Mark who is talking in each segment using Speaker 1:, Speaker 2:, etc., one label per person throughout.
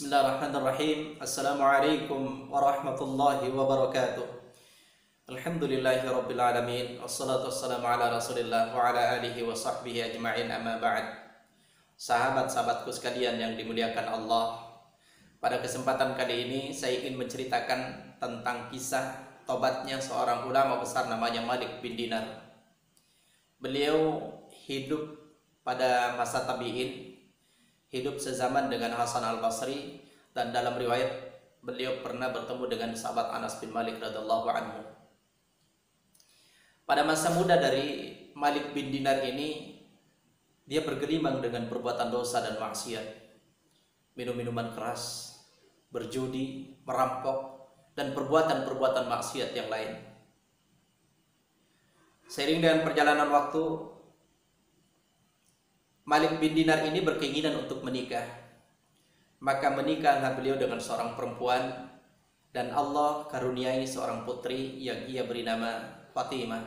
Speaker 1: Bismillahirrahmanirrahim. Assalamualaikum warahmatullahi wabarakatuh. Alhamdulillahi rabbil alamin. Wassalatu wassalamu ala rasulillah wa ala alihi wa sahbihi ajma'in, amma ba'd. Sahabat-sahabatku sekalian yang dimuliakan Allah, pada kesempatan kali ini saya ingin menceritakan tentang kisah tobatnya seorang ulama besar namanya Malik bin Dinar. Beliau hidup pada masa tabi'in, hidup sezaman dengan Hasan al-Basri, dan dalam riwayat beliau pernah bertemu dengan sahabat Anas bin Malik radhiyallahu anhu. Pada masa muda dari Malik bin Dinar ini, dia bergelimang dengan perbuatan dosa dan maksiat, minum-minuman keras, berjudi, merampok, dan perbuatan-perbuatan maksiat yang lain. Seiring dengan perjalanan waktu, Malik bin Dinar ini berkeinginan untuk menikah. Maka menikahlah beliau dengan seorang perempuan, dan Allah karuniai seorang putri yang ia beri nama Fatimah.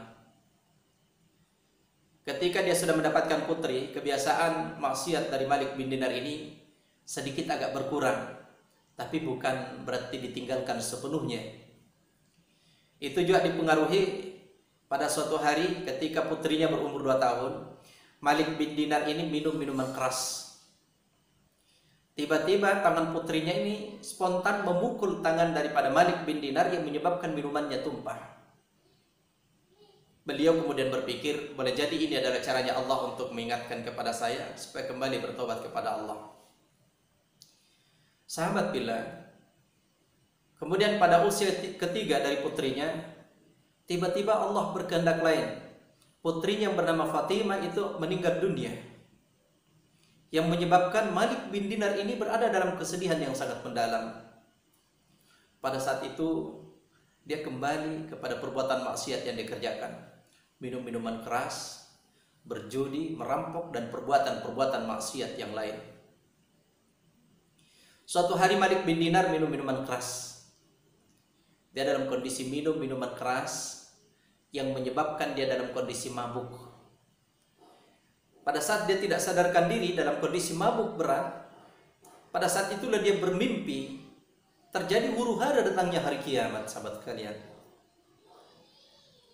Speaker 1: Ketika dia sudah mendapatkan putri, kebiasaan maksiat dari Malik bin Dinar ini sedikit agak berkurang, tapi bukan berarti ditinggalkan sepenuhnya. Itu juga dipengaruhi pada suatu hari ketika putrinya berumur 2 tahun, Malik bin Dinar ini minum minuman keras. Tiba-tiba tangan putrinya ini spontan memukul tangan daripada Malik bin Dinar yang menyebabkan minumannya tumpah. Beliau kemudian berpikir, boleh jadi ini adalah caranya Allah untuk mengingatkan kepada saya supaya kembali bertobat kepada Allah. Sahabat bilang, kemudian pada usia ketiga dari putrinya, tiba-tiba Allah berkehendak lain. Putrinya yang bernama Fatimah itu meninggal dunia, yang menyebabkan Malik bin Dinar ini berada dalam kesedihan yang sangat mendalam. Pada saat itu dia kembali kepada perbuatan maksiat yang dikerjakan, minum minuman keras, berjudi, merampok, dan perbuatan-perbuatan maksiat yang lain. Suatu hari Malik bin Dinar minum minuman keras. Dia dalam kondisi minum minuman keras yang menyebabkan dia dalam kondisi mabuk. Pada saat dia tidak sadarkan diri dalam kondisi mabuk berat, pada saat itulah dia bermimpi terjadi huru-hara datangnya hari kiamat, sahabat kalian.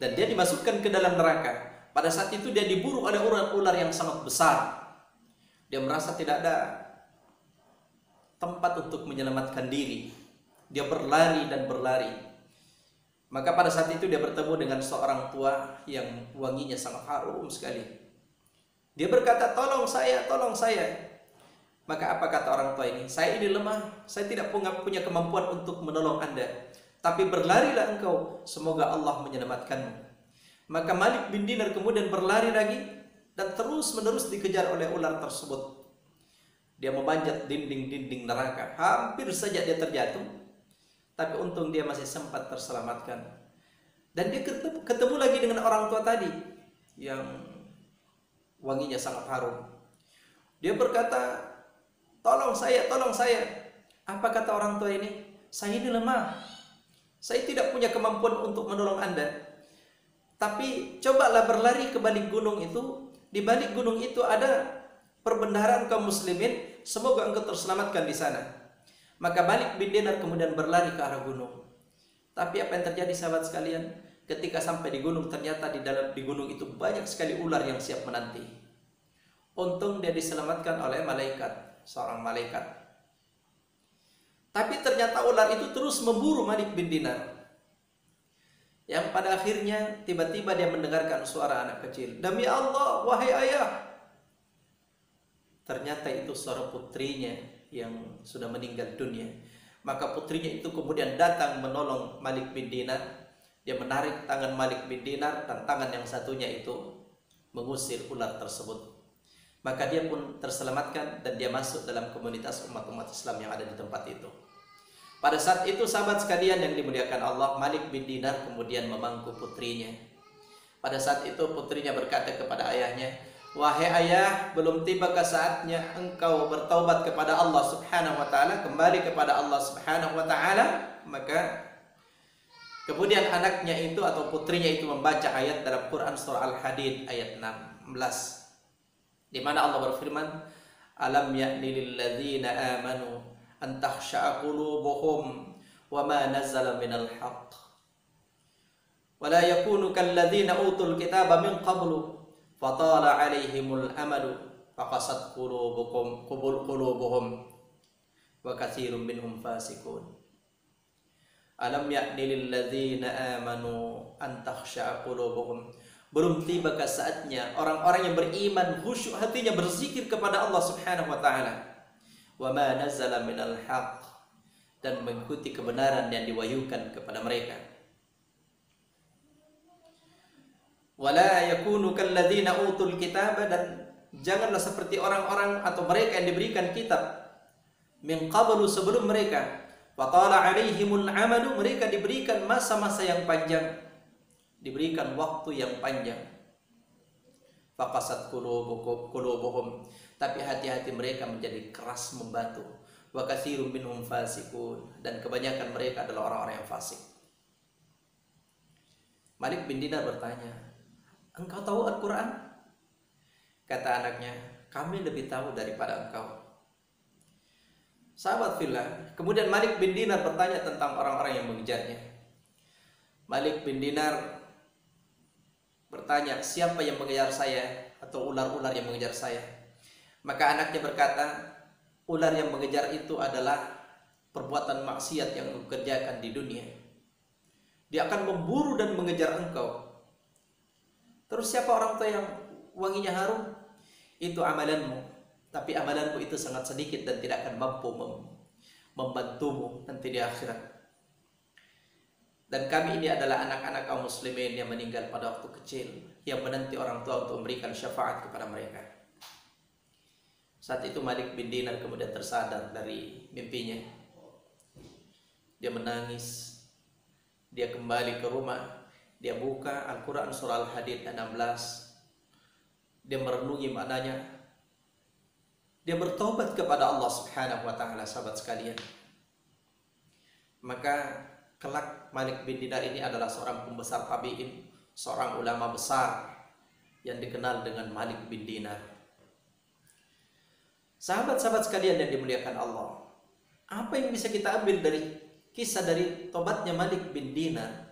Speaker 1: Dan dia dimasukkan ke dalam neraka. Pada saat itu dia diburu oleh ular-ular yang sangat besar. Dia merasa tidak ada tempat untuk menyelamatkan diri. Dia berlari dan berlari. Maka pada saat itu dia bertemu dengan seorang tua yang wanginya sangat harum sekali. Dia berkata, tolong saya, tolong saya. Maka apa kata orang tua ini? Saya ini lemah, saya tidak punya kemampuan untuk menolong Anda. Tapi berlarilah engkau, semoga Allah menyelamatkanmu. Maka Malik bin Dinar kemudian berlari lagi, dan terus menerus dikejar oleh ular tersebut. Dia memanjat dinding-dinding neraka, hampir saja dia terjatuh. Tapi untung dia masih sempat terselamatkan. Dan dia ketemu lagi dengan orang tua tadi yang wanginya sangat harum. Dia berkata, tolong saya, tolong saya. Apa kata orang tua ini? Saya ini lemah, saya tidak punya kemampuan untuk menolong Anda. Tapi cobalah berlari ke balik gunung itu. Di balik gunung itu ada perbendaharaan kaum muslimin, semoga engkau terselamatkan di sana. Maka Malik bin Dinar kemudian berlari ke arah gunung. Tapi apa yang terjadi, sahabat sekalian? Ketika sampai di gunung, ternyata di gunung itu banyak sekali ular yang siap menanti. Untung dia diselamatkan oleh malaikat, seorang malaikat. Tapi ternyata ular itu terus memburu Malik bin Dinar. Yang pada akhirnya tiba-tiba dia mendengarkan suara anak kecil. Demi Allah, wahai ayah. Ternyata itu suara putrinya yang sudah meninggal dunia. Maka putrinya itu kemudian datang menolong Malik bin Dinar. Dia menarik tangan Malik bin Dinar, dan tangan yang satunya itu mengusir ular tersebut. Maka dia pun terselamatkan, dan dia masuk dalam komunitas umat-umat Islam yang ada di tempat itu. Pada saat itu, sahabat sekalian yang dimuliakan Allah, Malik bin Dinar kemudian memangku putrinya. Pada saat itu putrinya berkata kepada ayahnya, wahai ayah, belum tibakah saatnya engkau bertaubat kepada Allah subhanahu wa ta'ala, kembali kepada Allah subhanahu wa ta'ala? Maka kemudian anaknya itu atau putrinya itu membaca ayat dalam Quran surah Al-Hadid ayat 16, di mana Allah berfirman, alam ya'ni lil ladzina amanu an takhsha'a qulubuhum wa ma nazala minal haqq wa la yakunu kalladzina utul kitaba min qablu fatala 'alaihimul amadu faqasat qulubuhum wa katsirun minhum fasiqun. Alam ya'ni lil ladzina amanu an takhsha'a qulubuhum. Belum tibakah saatnya orang-orang yang beriman khusyuk hatinya berzikir kepada Allah Subhanahu wa taala. Wa ma nazala minal haqq, dan mengikuti kebenaran yang diwahyukan kepada mereka. Wala yakunu kalladzina utul kitaba, dan janganlah seperti orang-orang atau mereka yang diberikan kitab min qablu, sebelum mereka. Fatala alaihimul amadu, mereka diberikan masa-masa yang panjang, diberikan waktu yang panjang. Faqasat qulubuhum, tapi hati-hati mereka menjadi keras membatu. Wa katsirun minhum fasiqun, dan kebanyakan mereka adalah orang-orang yang fasik. Malik bin Dinar bertanya, engkau tahu Al-Quran? Kata anaknya, kami lebih tahu daripada engkau. Sahabat fillah, kemudian Malik bin Dinar bertanya tentang orang-orang yang mengejarnya. Malik bin Dinar bertanya, siapa yang mengejar saya, atau ular-ular yang mengejar saya? Maka anaknya berkata, ular yang mengejar itu adalah perbuatan maksiat yang engkau kerjakan di dunia. Dia akan memburu dan mengejar engkau. Terus siapa orang tua yang wanginya harum? Itu amalanmu. Tapi amalanmu itu sangat sedikit dan tidak akan mampu membantumu nanti di akhirat. Dan kami ini adalah anak-anak kaum muslimin yang meninggal pada waktu kecil, yang menanti orang tua untuk memberikan syafaat kepada mereka. Saat itu Malik bin Dinar kemudian tersadar dari mimpinya. Dia menangis. Dia kembali ke rumah. Dia buka Al-Quran surah Al-Hadid 16. Dia merenungi maknanya. Dia bertobat kepada Allah Subhanahu wa taala, sahabat sekalian. Maka kelak Malik bin Dinar ini adalah seorang pembesar tabi'in, seorang ulama besar yang dikenal dengan Malik bin Dinar. Sahabat-sahabat sekalian yang dimuliakan Allah, apa yang bisa kita ambil dari kisah dari tobatnya Malik bin Dinar?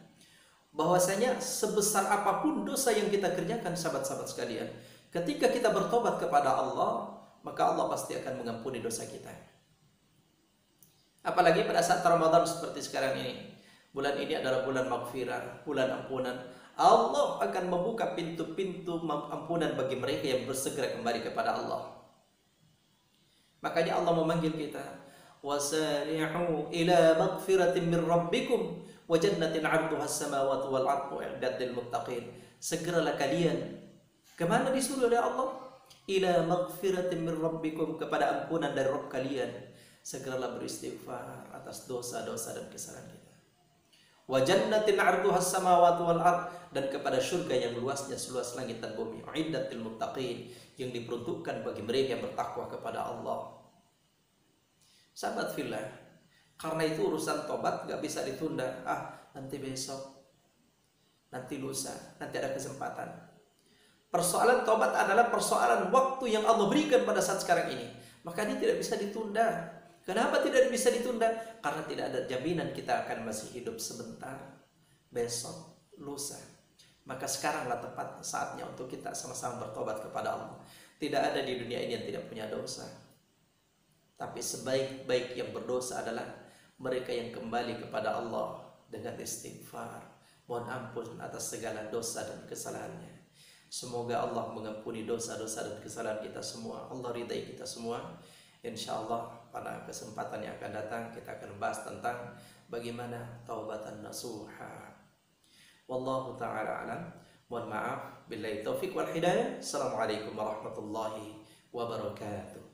Speaker 1: Bahwasanya sebesar apapun dosa yang kita kerjakan, sahabat-sahabat sekalian, ketika kita bertobat kepada Allah, maka Allah pasti akan mengampuni dosa kita. Apalagi pada saat Ramadan seperti sekarang ini. Bulan ini adalah bulan maghfirah, bulan ampunan. Allah akan membuka pintu-pintu ampunan bagi mereka yang bersegera kembali kepada Allah. Makanya Allah memanggil kita, wasari'u ila maghfiratin min rabbikum wa jannatin 'arduha as-samawati wal ardu u'iddat lil muttaqin. Segeralah kalian kemana disuruh oleh Allah? Ila maghfiratin min rabbikum, kepada ampunan dari Rabb kalian. Segeralah beristighfar atas dosa-dosa dan kesalahan kita. Wa jannatin 'arduha as-samawati wal ard, dan kepada surga yang luasnya seluas langit dan bumi. U'iddat lil muttaqin, yang diperuntukkan bagi mereka yang bertakwa kepada Allah. Sahabat fillah, karena itu urusan tobat gak bisa ditunda. Nanti besok, nanti lusa, nanti ada kesempatan. Persoalan tobat adalah persoalan waktu yang Allah berikan pada saat sekarang ini. Maka ini tidak bisa ditunda. Kenapa tidak bisa ditunda? Karena tidak ada jaminan kita akan masih hidup sebentar, besok, lusa. Maka sekaranglah tepat saatnya untuk kita sama-sama bertobat kepada Allah. Tidak ada di dunia ini yang tidak punya dosa. Tapi sebaik-baik yang berdosa adalah mereka yang kembali kepada Allah dengan istighfar, mohon ampun atas segala dosa dan kesalahannya. Semoga Allah mengampuni dosa-dosa dan kesalahan kita semua. Allah ridai kita semua. InsyaAllah pada kesempatan yang akan datang kita akan bahas tentang bagaimana taubatan nasuha. Wallahu ta'ala alam. Mohon maaf. Billahi taufiq wal hidayah. Assalamualaikum warahmatullahi wabarakatuh.